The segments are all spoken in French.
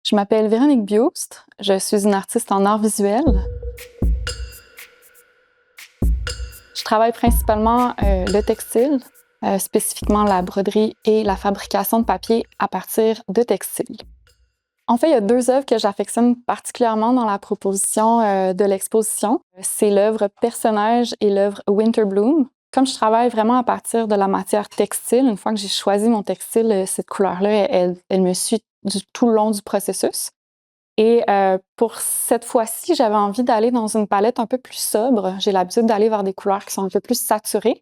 Je m'appelle Véronique Biust, je suis une artiste en art visuel. Je travaille principalement le textile, spécifiquement la broderie et la fabrication de papier à partir de textiles. En fait, il y a deux œuvres que j'affectionne particulièrement dans la proposition de l'exposition. C'est l'œuvre Personnage et l'œuvre Winter Bloom. Comme je travaille vraiment à partir de la matière textile, une fois que j'ai choisi mon textile, cette couleur-là, elle me suit tout le long du processus. Et pour cette fois-ci, j'avais envie d'aller dans une palette un peu plus sobre. J'ai l'habitude d'aller vers des couleurs qui sont un peu plus saturées.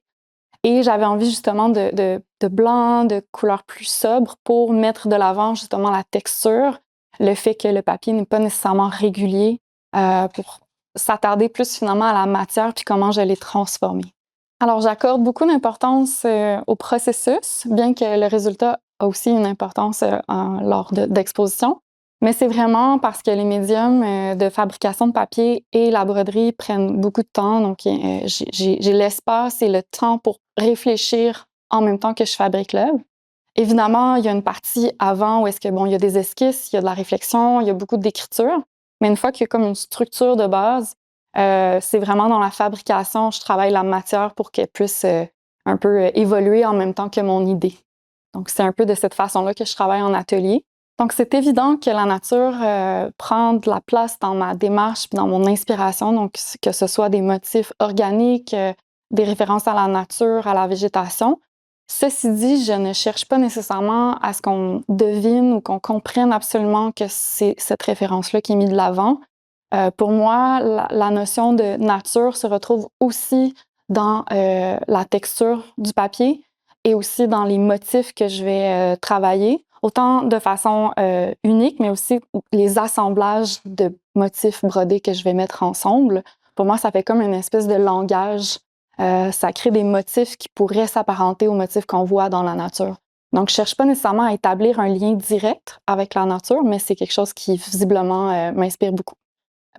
Et j'avais envie justement de blanc, de couleurs plus sobres pour mettre de l'avant justement la texture, le fait que le papier n'est pas nécessairement régulier, pour s'attarder plus finalement à la matière puis comment je l'ai transformée. Alors, j'accorde beaucoup d'importance au processus, bien que le résultat a aussi une importance lors d'exposition. Mais c'est vraiment parce que les médiums de fabrication de papier et la broderie prennent beaucoup de temps. Donc, j'ai l'espace et le temps pour réfléchir en même temps que je fabrique l'œuvre. Évidemment, il y a une partie avant où est-ce que, bon, il y a des esquisses, il y a de la réflexion, il y a beaucoup d'écriture. Mais une fois qu'il y a comme une structure de base, c'est vraiment dans la fabrication, je travaille la matière pour qu'elle puisse un peu évoluer en même temps que mon idée. Donc, c'est un peu de cette façon-là que je travaille en atelier. Donc, c'est évident que la nature prend de la place dans ma démarche et dans mon inspiration, donc que ce soit des motifs organiques, des références à la nature, à la végétation. Ceci dit, je ne cherche pas nécessairement à ce qu'on devine ou qu'on comprenne absolument que c'est cette référence-là qui est mise de l'avant. Pour moi, la notion de nature se retrouve aussi dans la texture du papier et aussi dans les motifs que je vais travailler, autant de façon unique, mais aussi les assemblages de motifs brodés que je vais mettre ensemble. Pour moi, ça fait comme une espèce de langage. Ça crée des motifs qui pourraient s'apparenter aux motifs qu'on voit dans la nature. Donc, je ne cherche pas nécessairement à établir un lien direct avec la nature, mais c'est quelque chose qui visiblement m'inspire beaucoup.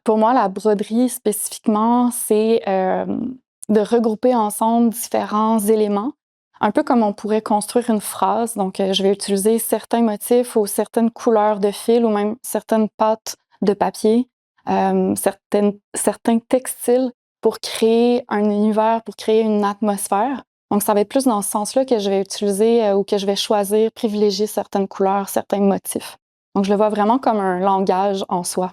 Pour moi, la broderie spécifiquement, c'est de regrouper ensemble différents éléments, un peu comme on pourrait construire une phrase. Donc, je vais utiliser certains motifs ou certaines couleurs de fil ou même certaines pâtes de papier, certains textiles pour créer un univers, pour créer une atmosphère. Donc, ça va être plus dans ce sens-là que je vais utiliser ou que je vais choisir, privilégier certaines couleurs, certains motifs. Donc, je le vois vraiment comme un langage en soi.